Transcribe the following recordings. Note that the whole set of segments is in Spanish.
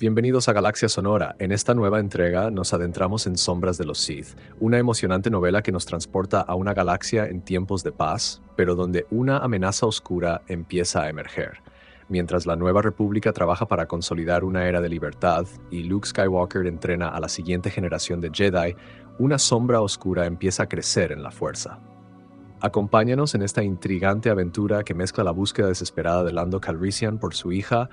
Bienvenidos a Galaxia Sonora. En esta nueva entrega nos adentramos en Sombras de los Sith, una emocionante novela que nos transporta a una galaxia en tiempos de paz, pero donde una amenaza oscura empieza a emerger. Mientras la Nueva República trabaja para consolidar una era de libertad y Luke Skywalker entrena a la siguiente generación de Jedi, una sombra oscura empieza a crecer en la Fuerza. Acompáñanos en esta intrigante aventura que mezcla la búsqueda desesperada de Lando Calrissian por su hija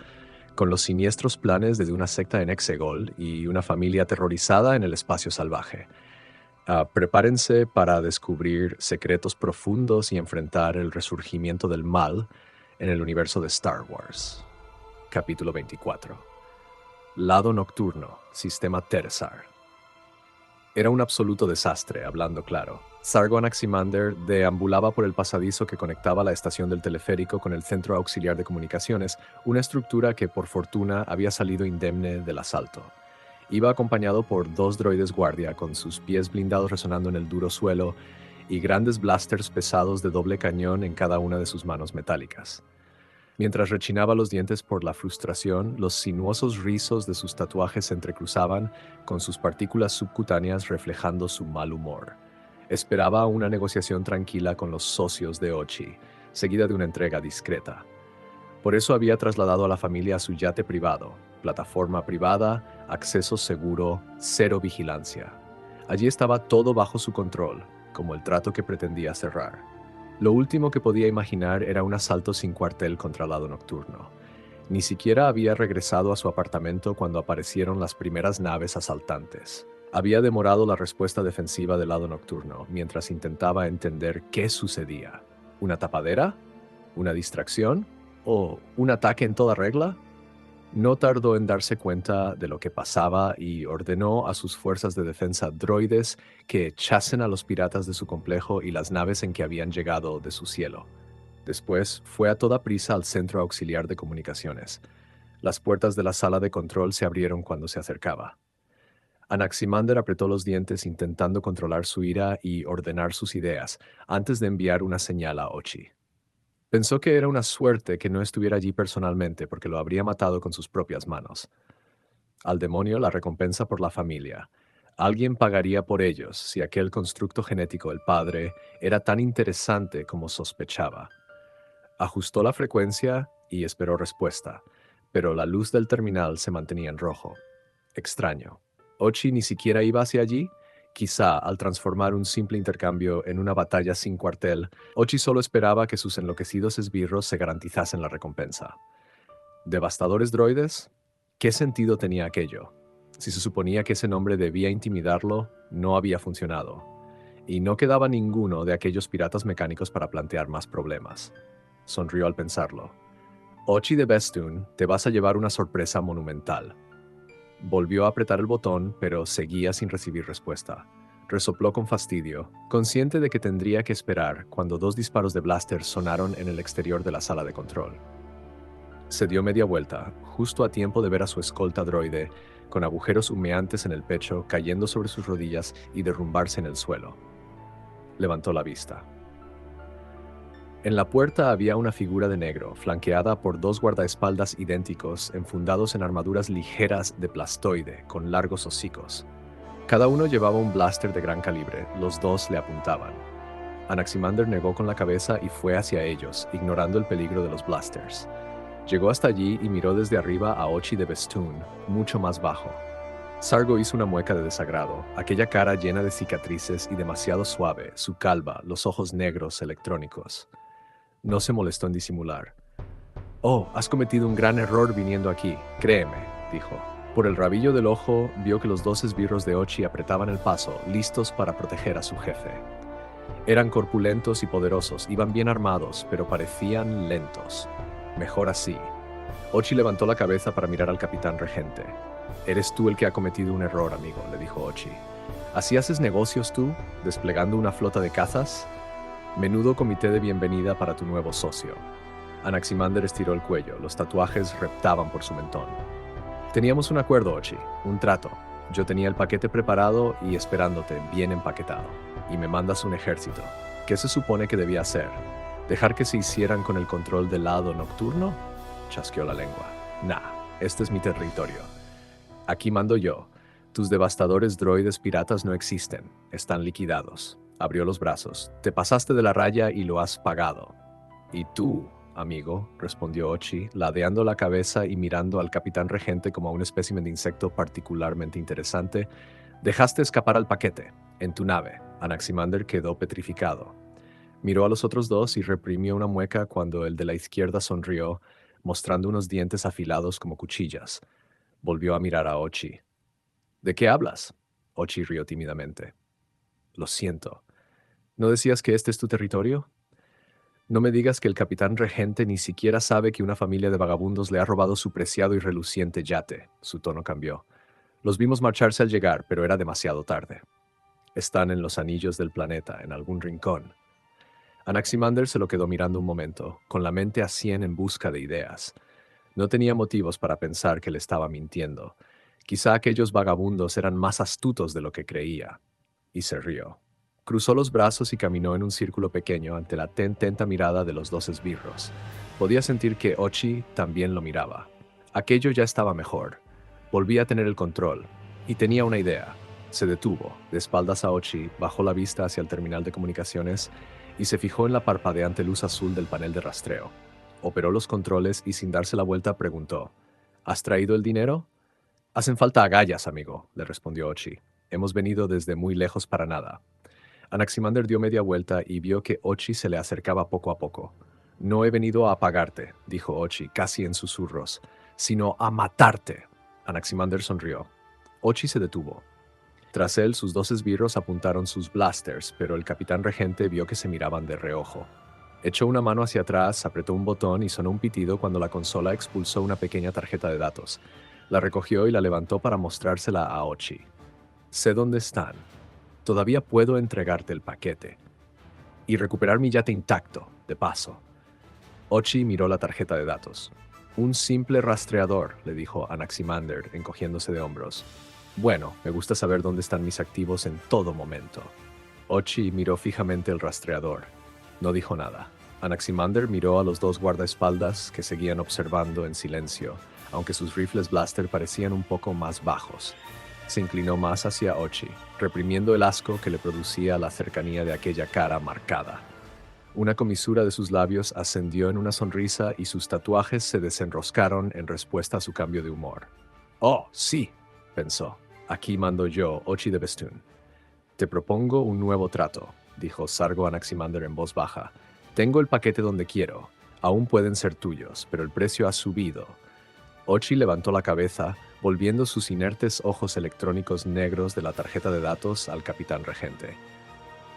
con los siniestros planes de una secta en Exegol y una familia aterrorizada en el espacio salvaje. Prepárense para descubrir secretos profundos y enfrentar el resurgimiento del mal en el universo de Star Wars. Capítulo 24. Lado Nocturno, Sistema Tersar. Era un absoluto desastre, hablando claro. Sargon Anaximander deambulaba por el pasadizo que conectaba la estación del teleférico con el centro auxiliar de comunicaciones, una estructura que, por fortuna, había salido indemne del asalto. Iba acompañado por 2 droides guardia, con sus pies blindados resonando en el duro suelo y grandes blasters pesados de doble cañón en cada una de sus manos metálicas. Mientras rechinaba los dientes por la frustración, los sinuosos rizos de sus tatuajes se entrecruzaban, con sus partículas subcutáneas reflejando su mal humor. Esperaba una negociación tranquila con los socios de Ochi, seguida de una entrega discreta. Por eso había trasladado a la familia a su yate privado, plataforma privada, acceso seguro, cero vigilancia. Allí estaba todo bajo su control, como el trato que pretendía cerrar. Lo último que podía imaginar era un asalto sin cuartel contra Lado Nocturno. Ni siquiera había regresado a su apartamento cuando aparecieron las primeras naves asaltantes. Había demorado la respuesta defensiva del Lado Nocturno mientras intentaba entender qué sucedía. ¿Una tapadera? ¿Una distracción? ¿O un ataque en toda regla? No tardó en darse cuenta de lo que pasaba y ordenó a sus fuerzas de defensa droides que echasen a los piratas de su complejo y las naves en que habían llegado de su cielo. Después fue a toda prisa al centro auxiliar de comunicaciones. Las puertas de la sala de control se abrieron cuando se acercaba. Anaximander apretó los dientes intentando controlar su ira y ordenar sus ideas antes de enviar una señal a Ochi. Pensó que era una suerte que no estuviera allí personalmente porque lo habría matado con sus propias manos. Al demonio la recompensa por la familia. Alguien pagaría por ellos si aquel constructo genético, el padre, era tan interesante como sospechaba. Ajustó la frecuencia y esperó respuesta, pero la luz del terminal se mantenía en rojo. Extraño. ¿Ochi ni siquiera iba hacia allí? Quizá, al transformar un simple intercambio en una batalla sin cuartel, Ochi solo esperaba que sus enloquecidos esbirros se garantizasen la recompensa. ¿Devastadores droides? ¿Qué sentido tenía aquello? Si se suponía que ese nombre debía intimidarlo, no había funcionado. Y no quedaba ninguno de aquellos piratas mecánicos para plantear más problemas. Sonrió al pensarlo. Ochi de Bestun, te vas a llevar una sorpresa monumental. Volvió a apretar el botón, pero seguía sin recibir respuesta. Resopló con fastidio, consciente de que tendría que esperar cuando 2 disparos de blaster sonaron en el exterior de la sala de control. Se dio media vuelta, justo a tiempo de ver a su escolta droide, con agujeros humeantes en el pecho, cayendo sobre sus rodillas y derrumbarse en el suelo. Levantó la vista. En la puerta había una figura de negro, flanqueada por 2 guardaespaldas idénticos, enfundados en armaduras ligeras de plastoide, con largos hocicos. Cada uno llevaba un blaster de gran calibre, los 2 le apuntaban. Anaximander negó con la cabeza y fue hacia ellos, ignorando el peligro de los blasters. Llegó hasta allí y miró desde arriba a Ochi de Bestun, mucho más bajo. Sargo hizo una mueca de desagrado, aquella cara llena de cicatrices y demasiado suave, su calva, los ojos negros electrónicos. No se molestó en disimular. «Oh, has cometido un gran error viniendo aquí, créeme», dijo. Por el rabillo del ojo vio que los 2 esbirros de Ochi apretaban el paso, listos para proteger a su jefe. Eran corpulentos y poderosos, iban bien armados, pero parecían lentos. Mejor así. Ochi levantó la cabeza para mirar al capitán regente. «Eres tú el que ha cometido un error, amigo», le dijo Ochi. «¿Así haces negocios tú, desplegando una flota de cazas? Menudo comité de bienvenida para tu nuevo socio». Anaximander estiró el cuello, los tatuajes reptaban por su mentón. «Teníamos un acuerdo, Ochi, un trato. Yo tenía el paquete preparado y esperándote, bien empaquetado. Y me mandas un ejército. ¿Qué se supone que debía hacer? ¿Dejar que se hicieran con el control del Lado Nocturno?» Chasqueó la lengua. «Nah, este es mi territorio. Aquí mando yo. Tus devastadores droides piratas no existen. Están liquidados. Abrió los brazos. Te pasaste de la raya y lo has pagado. ¿Y tú, amigo?, respondió Ochi, ladeando la cabeza y mirando al capitán regente como a un espécimen de insecto particularmente interesante. Dejaste escapar al paquete, en tu nave. Anaximander quedó petrificado. Miró a los otros dos y reprimió una mueca cuando el de la izquierda sonrió, mostrando unos dientes afilados como cuchillas. Volvió a mirar a Ochi. ¿De qué hablas? Ochi rió tímidamente. Lo siento. ¿No decías que este es tu territorio? No me digas que el capitán regente ni siquiera sabe que una familia de vagabundos le ha robado su preciado y reluciente yate. Su tono cambió. Los vimos marcharse al llegar, pero era demasiado tarde. Están en los anillos del planeta, en algún rincón. Anaximander se lo quedó mirando un momento, con la mente a 100 en busca de ideas. No tenía motivos para pensar que le estaba mintiendo. Quizá aquellos vagabundos eran más astutos de lo que creía. Y se rió. Cruzó los brazos y caminó en un círculo pequeño ante la atenta mirada de los dos esbirros. Podía sentir que Ochi también lo miraba. Aquello ya estaba mejor. Volvía a tener el control. Y tenía una idea. Se detuvo, de espaldas a Ochi, bajó la vista hacia el terminal de comunicaciones y se fijó en la parpadeante luz azul del panel de rastreo. Operó los controles y sin darse la vuelta preguntó: ¿Has traído el dinero? Hacen falta agallas, amigo, le respondió Ochi. Hemos venido desde muy lejos para nada. Anaximander dio media vuelta y vio que Ochi se le acercaba poco a poco. No he venido a apagarte, dijo Ochi, casi en susurros, sino a matarte. Anaximander sonrió. Ochi se detuvo. Tras él, sus dos esbirros apuntaron sus blasters, pero el capitán regente vio que se miraban de reojo. Echó una mano hacia atrás, apretó un botón y sonó un pitido cuando la consola expulsó una pequeña tarjeta de datos. La recogió y la levantó para mostrársela a Ochi. Sé dónde están. Todavía puedo entregarte el paquete. Y recuperar mi yate intacto, de paso. Ochi miró la tarjeta de datos. Un simple rastreador, le dijo Anaximander, encogiéndose de hombros. Bueno, me gusta saber dónde están mis activos en todo momento. Ochi miró fijamente el rastreador. No dijo nada. Anaximander miró a los dos guardaespaldas que seguían observando en silencio, aunque sus rifles blaster parecían un poco más bajos. Se inclinó más hacia Ochi, reprimiendo el asco que le producía la cercanía de aquella cara marcada. Una comisura de sus labios ascendió en una sonrisa y sus tatuajes se desenroscaron en respuesta a su cambio de humor. «Oh, sí», pensó. «Aquí mando yo, Ochi de Bestun». «Te propongo un nuevo trato», dijo Sargo Anaximander en voz baja. «Tengo el paquete donde quiero. Aún pueden ser tuyos, pero el precio ha subido». Ochi levantó la cabeza, volviendo sus inertes ojos electrónicos negros de la tarjeta de datos al capitán regente.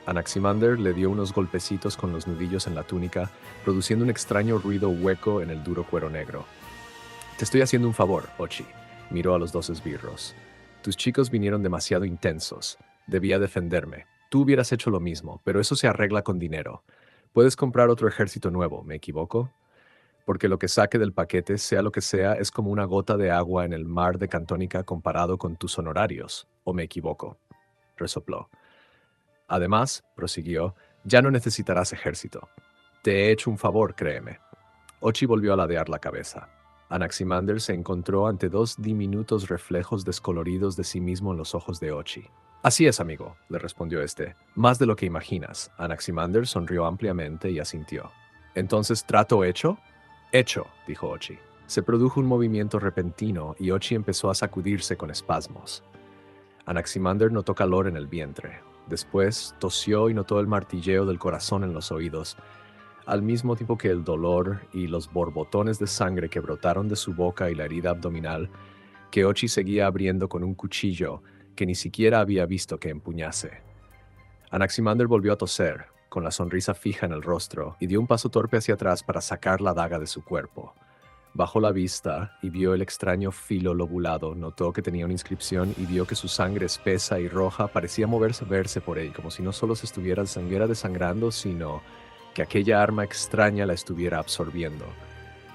Anaximander le dio unos golpecitos con los nudillos en la túnica, produciendo un extraño ruido hueco en el duro cuero negro. «Te estoy haciendo un favor, Ochi», miró a los dos esbirros. «Tus chicos vinieron demasiado intensos. Debía defenderme. Tú hubieras hecho lo mismo, pero eso se arregla con dinero. Puedes comprar otro ejército nuevo, ¿me equivoco? Porque lo que saque del paquete, sea lo que sea, es como una gota de agua en el mar de Cantónica comparado con tus honorarios, ¿o me equivoco?», resopló. «Además», prosiguió, «ya no necesitarás ejército. Te he hecho un favor, créeme». Ochi volvió a ladear la cabeza. Anaximander se encontró ante dos diminutos reflejos descoloridos de sí mismo en los ojos de Ochi. «Así es, amigo», le respondió este. «Más de lo que imaginas». Anaximander sonrió ampliamente y asintió. «¿Entonces trato hecho?» «Hecho», dijo Ochi. Se produjo un movimiento repentino y Ochi empezó a sacudirse con espasmos. Anaximander notó calor en el vientre. Después tosió y notó el martilleo del corazón en los oídos, al mismo tiempo que el dolor y los borbotones de sangre que brotaron de su boca y la herida abdominal que Ochi seguía abriendo con un cuchillo que ni siquiera había visto que empuñase. Anaximander volvió a toser, con la sonrisa fija en el rostro, y dio un paso torpe hacia atrás para sacar la daga de su cuerpo. Bajó la vista y vio el extraño filo lobulado, notó que tenía una inscripción y vio que su sangre espesa y roja parecía verse por él, como si no solo se estuviera desangrando, sino que aquella arma extraña la estuviera absorbiendo,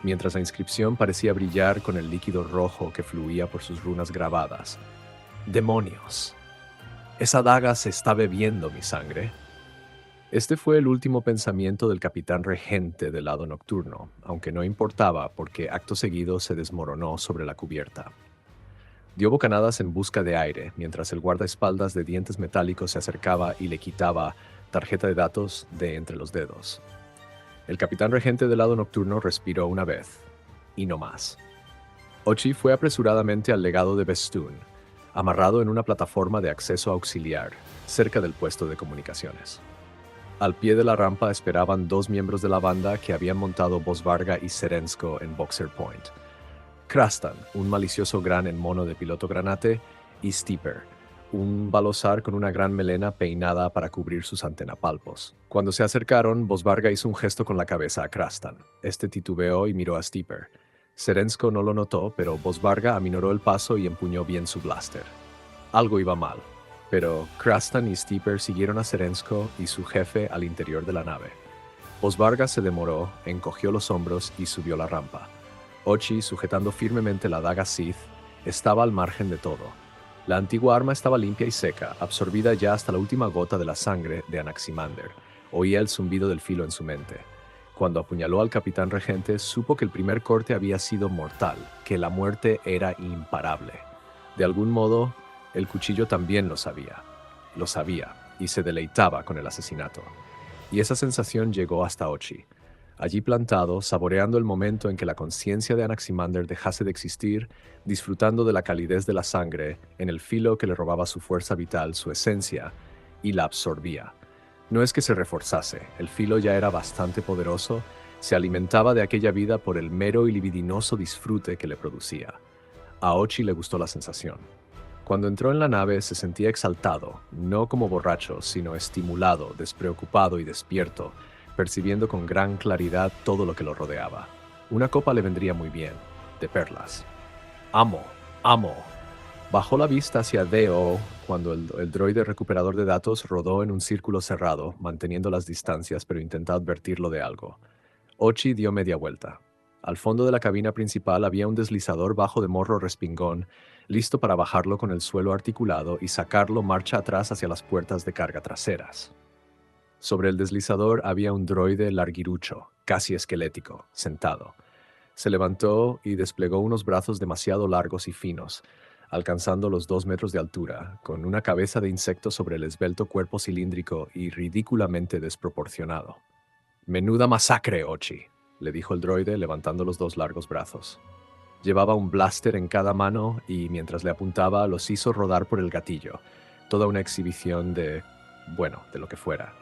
mientras la inscripción parecía brillar con el líquido rojo que fluía por sus runas grabadas. ¡Demonios! Esa daga se está bebiendo mi sangre. Este fue el último pensamiento del capitán regente del lado nocturno, aunque no importaba porque acto seguido se desmoronó sobre la cubierta. Dio bocanadas en busca de aire, mientras el guardaespaldas de dientes metálicos se acercaba y le quitaba tarjeta de datos de entre los dedos. El capitán regente del lado nocturno respiró una vez, y no más. Ochi fue apresuradamente al legado de Bestoon, amarrado en una plataforma de acceso auxiliar, cerca del puesto de comunicaciones. Al pie de la rampa esperaban dos miembros de la banda que habían montado Bosvarga y Serensko en Boxer Point. Krastan, un malicioso gran en mono de piloto granate, y Steeper, un balosar con una gran melena peinada para cubrir sus antenapalpos. Cuando se acercaron, Bosvarga hizo un gesto con la cabeza a Krastan. Este titubeó y miró a Steeper. Serensko no lo notó, pero Bosvarga aminoró el paso y empuñó bien su blaster. Algo iba mal, pero Krastan y Steeper siguieron a Serensko y su jefe al interior de la nave. Bosvarga se demoró, encogió los hombros y subió la rampa. Ochi, sujetando firmemente la daga Sith, estaba al margen de todo. La antigua arma estaba limpia y seca, absorbida ya hasta la última gota de la sangre de Anaximander. Oía el zumbido del filo en su mente. Cuando apuñaló al capitán regente, supo que el primer corte había sido mortal, que la muerte era imparable. De algún modo, el cuchillo también lo sabía. Lo sabía, y se deleitaba con el asesinato. Y esa sensación llegó hasta Ochi. Allí plantado, saboreando el momento en que la conciencia de Anaximander dejase de existir, disfrutando de la calidez de la sangre, en el filo que le robaba su fuerza vital, su esencia, y la absorbía. No es que se reforzase, el filo ya era bastante poderoso, se alimentaba de aquella vida por el mero y libidinoso disfrute que le producía. A Ochi le gustó la sensación. Cuando entró en la nave se sentía exaltado, no como borracho, sino estimulado, despreocupado y despierto, percibiendo con gran claridad todo lo que lo rodeaba. Una copa le vendría muy bien, de perlas. ¡Amo! ¡Amo! Bajó la vista hacia D.O. cuando el droide recuperador de datos rodó en un círculo cerrado, manteniendo las distancias, pero intentó advertirlo de algo. Ochi dio media vuelta. Al fondo de la cabina principal había un deslizador bajo de morro respingón, listo para bajarlo con el suelo articulado y sacarlo marcha atrás hacia las puertas de carga traseras. Sobre el deslizador había un droide larguirucho, casi esquelético, sentado. Se levantó y desplegó unos brazos demasiado largos y finos, alcanzando los 2 metros de altura, con una cabeza de insecto sobre el esbelto cuerpo cilíndrico y ridículamente desproporcionado. «Menuda masacre, Ochi», le dijo el droide levantando los 2 largos brazos. Llevaba un blaster en cada mano y, mientras le apuntaba, los hizo rodar por el gatillo. Toda una exhibición de lo que fuera.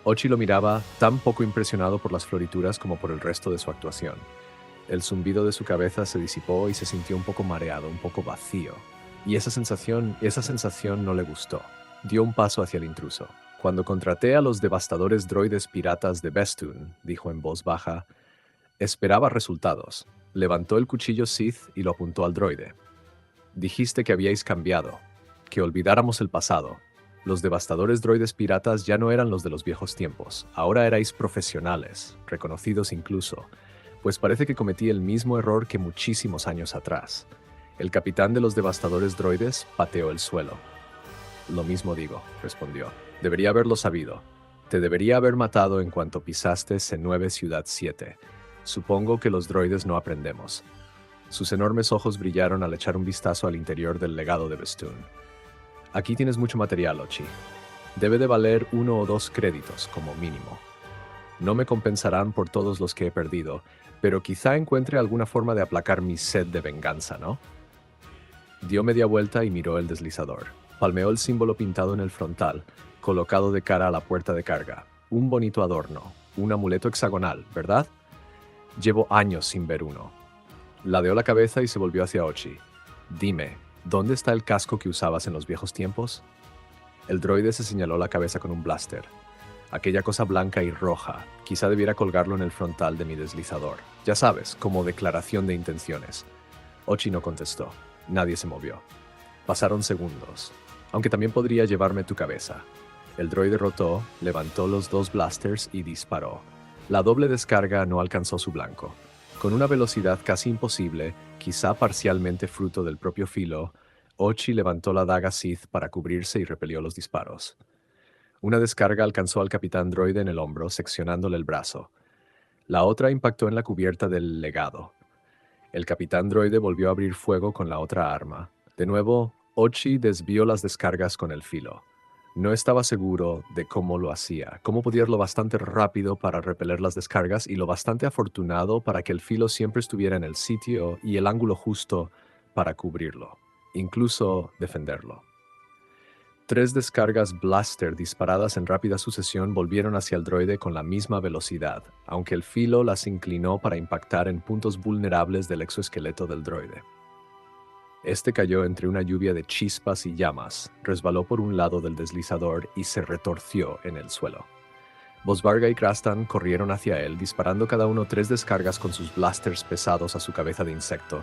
Ochi lo miraba tan poco impresionado por las florituras como por el resto de su actuación. El zumbido de su cabeza se disipó y se sintió un poco mareado, un poco vacío. Y esa sensación no le gustó. Dio un paso hacia el intruso. «Cuando contraté a los devastadores droides piratas de Bestoon», dijo en voz baja, «esperaba resultados». Levantó el cuchillo Sith y lo apuntó al droide. «Dijiste que habíais cambiado, que olvidáramos el pasado. Los devastadores droides piratas ya no eran los de los viejos tiempos. Ahora erais profesionales, reconocidos incluso. Pues parece que cometí el mismo error que muchísimos años atrás». El capitán de los devastadores droides pateó el suelo. «Lo mismo digo», respondió. «Debería haberlo sabido. Te debería haber matado en cuanto pisaste C9 Ciudad 7. Supongo que los droides no aprendemos». Sus enormes ojos brillaron al echar un vistazo al interior del legado de Bestoon. «Aquí tienes mucho material, Ochi. Debe de valer 1 o 2 créditos, como mínimo. No me compensarán por todos los que he perdido, pero quizá encuentre alguna forma de aplacar mi sed de venganza, ¿no?» Dio media vuelta y miró el deslizador. Palmeó el símbolo pintado en el frontal, colocado de cara a la puerta de carga. Un bonito adorno, un amuleto hexagonal, ¿verdad? Llevo años sin ver uno. Ladeó la cabeza y se volvió hacia Ochi. «Dime, ¿dónde está el casco que usabas en los viejos tiempos?» El droide se señaló la cabeza con un blaster. «Aquella cosa blanca y roja, quizá debiera colgarlo en el frontal de mi deslizador. Ya sabes, como declaración de intenciones». Ochi no contestó. Nadie se movió. Pasaron segundos. «Aunque también podría llevarme tu cabeza». El droide rotó, levantó los 2 blasters y disparó. La doble descarga no alcanzó su blanco. Con una velocidad casi imposible, quizá parcialmente fruto del propio filo, Ochi levantó la daga Sith para cubrirse y repelió los disparos. Una descarga alcanzó al capitán droide en el hombro, seccionándole el brazo. La otra impactó en la cubierta del legado. El capitán droide volvió a abrir fuego con la otra arma. De nuevo, Ochi desvió las descargas con el filo. No estaba seguro de cómo lo hacía, cómo podía ir lo bastante rápido para repeler las descargas y lo bastante afortunado para que el filo siempre estuviera en el sitio y el ángulo justo para cubrirlo, incluso defenderlo. 3 descargas blaster disparadas en rápida sucesión volvieron hacia el droide con la misma velocidad, aunque el filo las inclinó para impactar en puntos vulnerables del exoesqueleto del droide. Este cayó entre una lluvia de chispas y llamas, resbaló por un lado del deslizador y se retorció en el suelo. Bosvarga y Krastan corrieron hacia él, disparando cada uno 3 descargas con sus blasters pesados a su cabeza de insecto,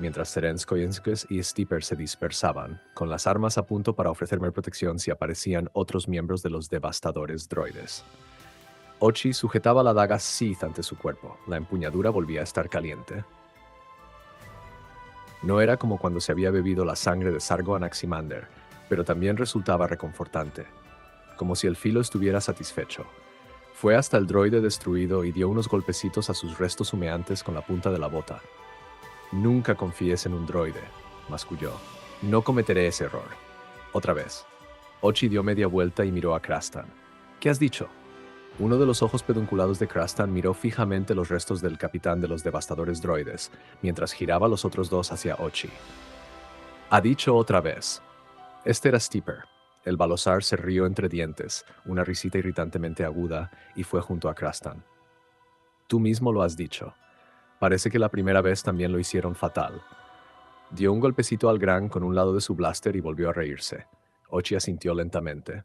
mientras Serensko y Steeper se dispersaban, con las armas a punto para ofrecerme protección si aparecían otros miembros de los devastadores droides. Ochi sujetaba la daga Sith ante su cuerpo. La empuñadura volvía a estar caliente. No era como cuando se había bebido la sangre de Sargo Anaximander, pero también resultaba reconfortante, como si el filo estuviera satisfecho. Fue hasta el droide destruido y dio unos golpecitos a sus restos humeantes con la punta de la bota. Nunca confíes en un droide, masculló. No cometeré ese error. Otra vez. Ochi dio media vuelta y miró a Krastan. ¿Qué has dicho? Uno de los ojos pedunculados de Krastan miró fijamente los restos del capitán de los devastadores droides, mientras giraba los otros dos hacia Ochi. Ha dicho otra vez. Este era Steeper. El balosar se rió entre dientes, una risita irritantemente aguda, y fue junto a Krastan. Tú mismo lo has dicho. Parece que la primera vez también lo hicieron fatal. Dio un golpecito al Gran con un lado de su blaster y volvió a reírse. Ochi asintió lentamente.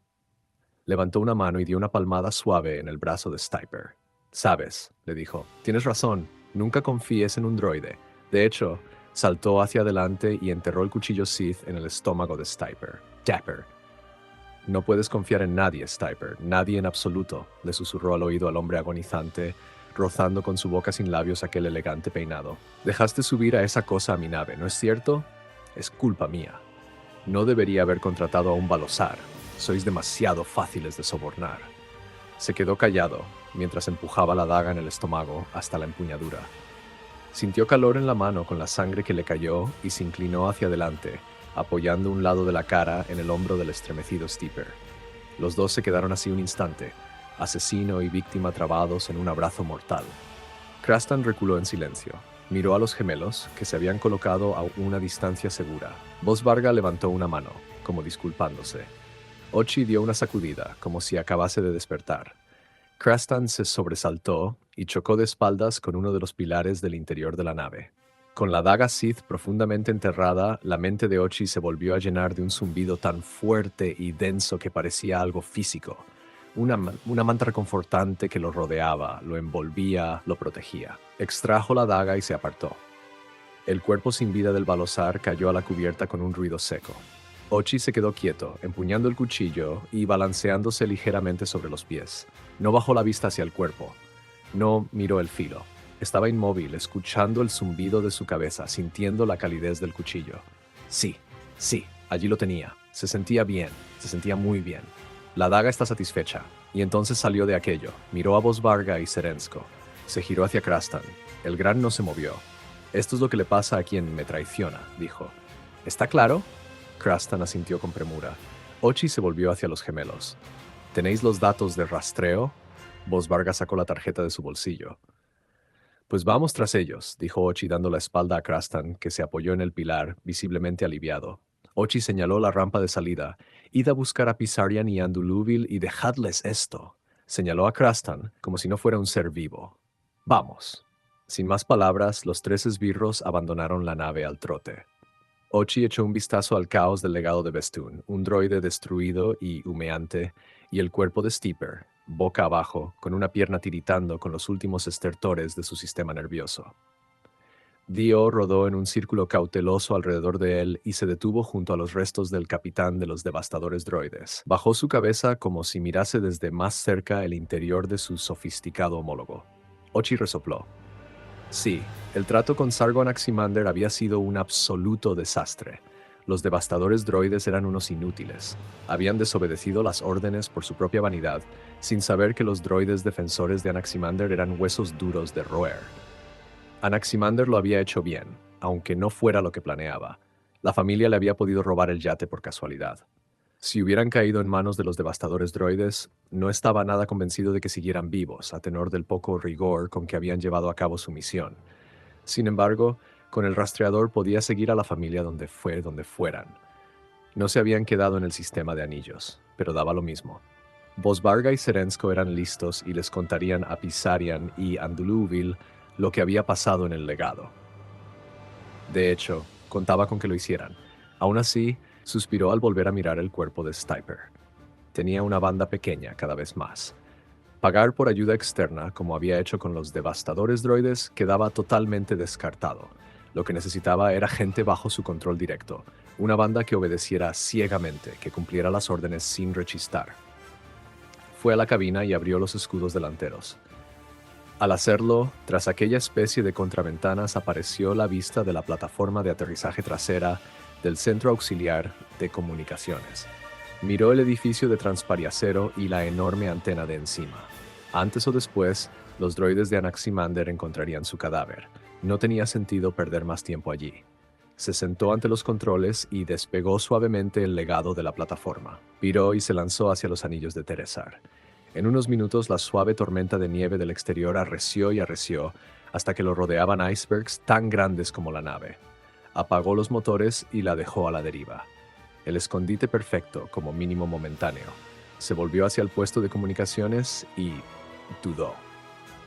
Levantó una mano y dio una palmada suave en el brazo de Stiper. Sabes, le dijo, tienes razón, nunca confíes en un droide. De hecho, saltó hacia adelante y enterró el cuchillo Sith en el estómago de Stiper. Dapper. No puedes confiar en nadie, Stiper, nadie en absoluto, le susurró al oído al hombre agonizante, rozando con su boca sin labios aquel elegante peinado. Dejaste subir a esa cosa a mi nave, ¿no es cierto? Es culpa mía. No debería haber contratado a un balosar. Sois demasiado fáciles de sobornar. Se quedó callado, mientras empujaba la daga en el estómago hasta la empuñadura. Sintió calor en la mano con la sangre que le cayó y se inclinó hacia adelante, apoyando un lado de la cara en el hombro del estremecido Steeper. Los dos se quedaron así un instante, asesino y víctima trabados en un abrazo mortal. Krastan reculó en silencio. Miró a los gemelos, que se habían colocado a una distancia segura. Bosvarga levantó una mano, como disculpándose. Ochi dio una sacudida, como si acabase de despertar. Krastan se sobresaltó y chocó de espaldas con uno de los pilares del interior de la nave. Con la daga Sith profundamente enterrada, la mente de Ochi se volvió a llenar de un zumbido tan fuerte y denso que parecía algo físico. Una manta reconfortante que lo rodeaba, lo envolvía, lo protegía. Extrajo la daga y se apartó. El cuerpo sin vida del balosar cayó a la cubierta con un ruido seco. Ochi se quedó quieto, empuñando el cuchillo y balanceándose ligeramente sobre los pies. No bajó la vista hacia el cuerpo. No miró el filo. Estaba inmóvil, escuchando el zumbido de su cabeza, sintiendo la calidez del cuchillo. Sí, allí lo tenía. Se sentía bien, se sentía muy bien. La daga está satisfecha. Y entonces salió de aquello. Miró a Bosvarga y Serensko. Se giró hacia Krastan. El Gran no se movió. Esto es lo que le pasa a quien me traiciona, dijo. ¿Está claro? Krastan asintió con premura. Ochi se volvió hacia los gemelos. ¿Tenéis los datos de rastreo? Bosvarga sacó la tarjeta de su bolsillo. Pues vamos tras ellos, dijo Ochi dando la espalda a Krastan, que se apoyó en el pilar, visiblemente aliviado. Ochi señaló la rampa de salida. Id a buscar a Pisarian y Anduluvil y dejadles esto. Señaló a Krastan, como si no fuera un ser vivo. Vamos. Sin más palabras, los 3 esbirros abandonaron la nave al trote. Ochi echó un vistazo al caos del legado de Bestun, un droide destruido y humeante, y el cuerpo de Steeper, boca abajo, con una pierna tiritando con los últimos estertores de su sistema nervioso. Dio rodó en un círculo cauteloso alrededor de él y se detuvo junto a los restos del capitán de los devastadores droides. Bajó su cabeza como si mirase desde más cerca el interior de su sofisticado homólogo. Ochi resopló. Sí, el trato con Sargo Anaximander había sido un absoluto desastre. Los devastadores droides eran unos inútiles. Habían desobedecido las órdenes por su propia vanidad, sin saber que los droides defensores de Anaximander eran huesos duros de roer. Anaximander lo había hecho bien, aunque no fuera lo que planeaba. La familia le había podido robar el yate por casualidad. Si hubieran caído en manos de los devastadores droides, no estaba nada convencido de que siguieran vivos, a tenor del poco rigor con que habían llevado a cabo su misión. Sin embargo, con el rastreador podía seguir a la familia donde fueran. No se habían quedado en el sistema de anillos, pero daba lo mismo. Vosvarga y Serensko eran listos y les contarían a Pisarian y Anduluvil lo que había pasado en el legado. De hecho, contaba con que lo hicieran. Aún así, suspiró al volver a mirar el cuerpo de Stiper. Tenía una banda pequeña cada vez más. Pagar por ayuda externa, como había hecho con los devastadores droides, quedaba totalmente descartado. Lo que necesitaba era gente bajo su control directo, una banda que obedeciera ciegamente, que cumpliera las órdenes sin rechistar. Fue a la cabina y abrió los escudos delanteros. Al hacerlo, tras aquella especie de contraventanas apareció la vista de la plataforma de aterrizaje trasera del Centro Auxiliar de Comunicaciones. Miró el edificio de Transpariacero y la enorme antena de encima. Antes o después, los droides de Anaximander encontrarían su cadáver. No tenía sentido perder más tiempo allí. Se sentó ante los controles y despegó suavemente el legado de la plataforma. Viró y se lanzó hacia los anillos de Teresar. En unos minutos la suave tormenta de nieve del exterior arreció y arreció hasta que lo rodeaban icebergs tan grandes como la nave. Apagó los motores y la dejó a la deriva. El escondite perfecto, como mínimo momentáneo. Se volvió hacia el puesto de comunicaciones y dudó.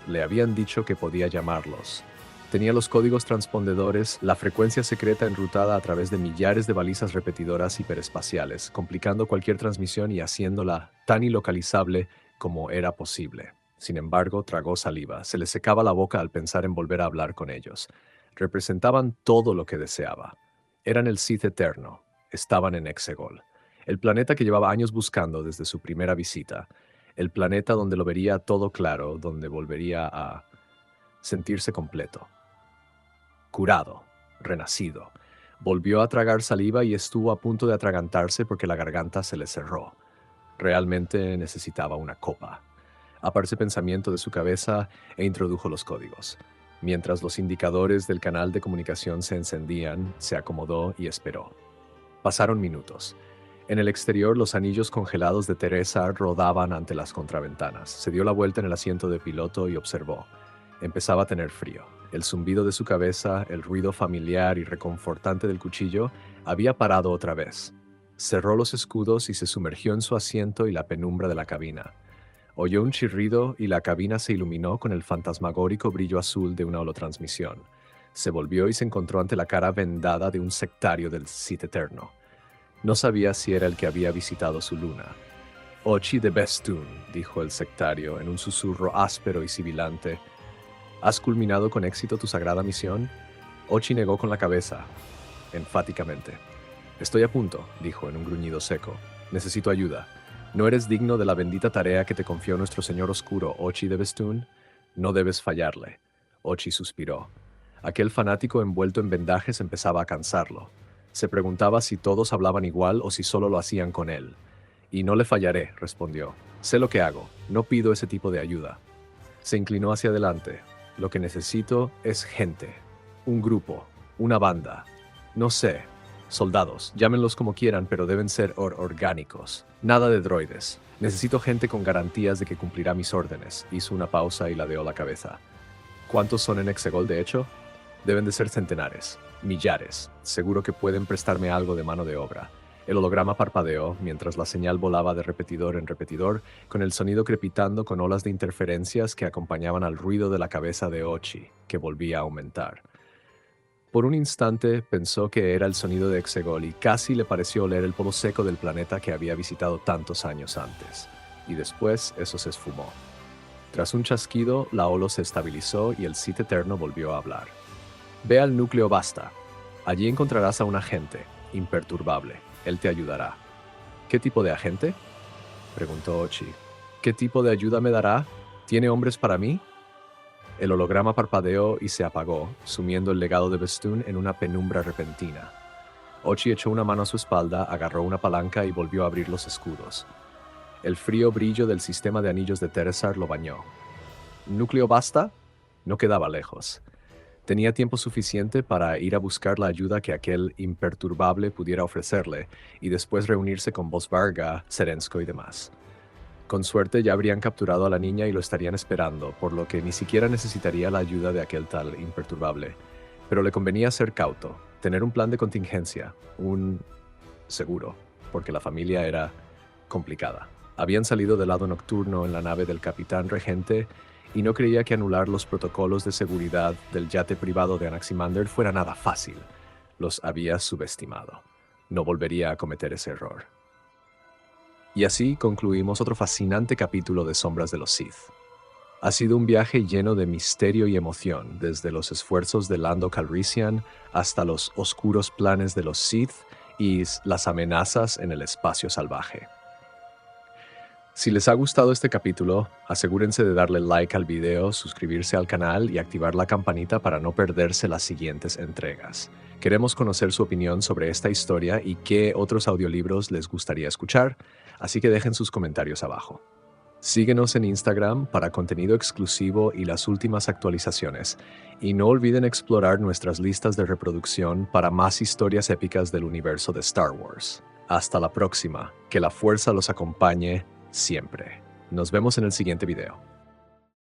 Le habían dicho que podía llamarlos. Tenía los códigos transpondedores, la frecuencia secreta enrutada a través de millares de balizas repetidoras hiperespaciales, complicando cualquier transmisión y haciéndola tan ilocalizable como era posible. Sin embargo, tragó saliva. Se le secaba la boca al pensar en volver a hablar con ellos. Representaban todo lo que deseaba. Eran el Sith eterno. Estaban en Exegol, el planeta que llevaba años buscando desde su primera visita. El planeta donde lo vería todo claro, donde volvería a sentirse completo. Curado, renacido. Volvió a tragar saliva y estuvo a punto de atragantarse porque la garganta se le cerró. Realmente necesitaba una copa. Aparse pensamiento de su cabeza e introdujo los códigos. Mientras los indicadores del canal de comunicación se encendían, se acomodó y esperó. Pasaron minutos. En el exterior, los anillos congelados de Teresa rodaban ante las contraventanas. Se dio la vuelta en el asiento de piloto y observó. Empezaba a tener frío. El zumbido de su cabeza, el ruido familiar y reconfortante del cuchillo, había parado otra vez. Cerró los escudos y se sumergió en su asiento y la penumbra de la cabina. Oyó un chirrido y la cabina se iluminó con el fantasmagórico brillo azul de una holotransmisión. Se volvió y se encontró ante la cara vendada de un sectario del Sith Eterno. No sabía si era el que había visitado su luna. Ochi de Bestun, dijo el sectario en un susurro áspero y sibilante. ¿Has culminado con éxito tu sagrada misión? Ochi negó con la cabeza, enfáticamente. Estoy a punto, dijo en un gruñido seco. Necesito ayuda. ¿No eres digno de la bendita tarea que te confió nuestro señor oscuro, Ochi de Bestun? No debes fallarle. Ochi suspiró. Aquel fanático envuelto en vendajes empezaba a cansarlo. Se preguntaba si todos hablaban igual o si solo lo hacían con él. Y no le fallaré, respondió. Sé lo que hago. No pido ese tipo de ayuda. Se inclinó hacia adelante. Lo que necesito es gente. Un grupo. Una banda. No sé. Soldados. Llámenlos como quieran, pero deben ser orgánicos. Nada de droides. Necesito gente con garantías de que cumplirá mis órdenes. Hizo una pausa y ladeó la cabeza. ¿Cuántos son en Exegol, de hecho? Deben de ser centenares. Millares. Seguro que pueden prestarme algo de mano de obra. El holograma parpadeó mientras la señal volaba de repetidor en repetidor, con el sonido crepitando con olas de interferencias que acompañaban al ruido de la cabeza de Ochi, que volvía a aumentar. Por un instante pensó que era el sonido de Exegol y casi le pareció oler el polvo seco del planeta que había visitado tantos años antes. Y después eso se esfumó. Tras un chasquido, la holo se estabilizó y el Sith Eterno volvió a hablar. Ve al núcleo Basta. Allí encontrarás a un agente, imperturbable. Él te ayudará. ¿Qué tipo de agente? Preguntó Ochi. ¿Qué tipo de ayuda me dará? ¿Tiene hombres para mí? El holograma parpadeó y se apagó, sumiendo el legado de Bestun en una penumbra repentina. Ochi echó una mano a su espalda, agarró una palanca y volvió a abrir los escudos. El frío brillo del sistema de anillos de Teresar lo bañó. ¿Núcleo Basta? No quedaba lejos. Tenía tiempo suficiente para ir a buscar la ayuda que aquel imperturbable pudiera ofrecerle y después reunirse con Vosvarga, Serensko y demás. Con suerte ya habrían capturado a la niña y lo estarían esperando, por lo que ni siquiera necesitaría la ayuda de aquel tal imperturbable. Pero le convenía ser cauto, tener un plan de contingencia, un seguro, porque la familia era complicada. Habían salido del lado nocturno en la nave del capitán regente y no creía que anular los protocolos de seguridad del yate privado de Anaximander fuera nada fácil. Los había subestimado. No volvería a cometer ese error. Y así concluimos otro fascinante capítulo de Sombras de los Sith. Ha sido un viaje lleno de misterio y emoción, desde los esfuerzos de Lando Calrissian hasta los oscuros planes de los Sith y las amenazas en el espacio salvaje. Si les ha gustado este capítulo, asegúrense de darle like al video, suscribirse al canal y activar la campanita para no perderse las siguientes entregas. Queremos conocer su opinión sobre esta historia y qué otros audiolibros les gustaría escuchar, así que dejen sus comentarios abajo. Síguenos en Instagram para contenido exclusivo y las últimas actualizaciones. Y no olviden explorar nuestras listas de reproducción para más historias épicas del universo de Star Wars. Hasta la próxima. Que la fuerza los acompañe siempre. Nos vemos en el siguiente video.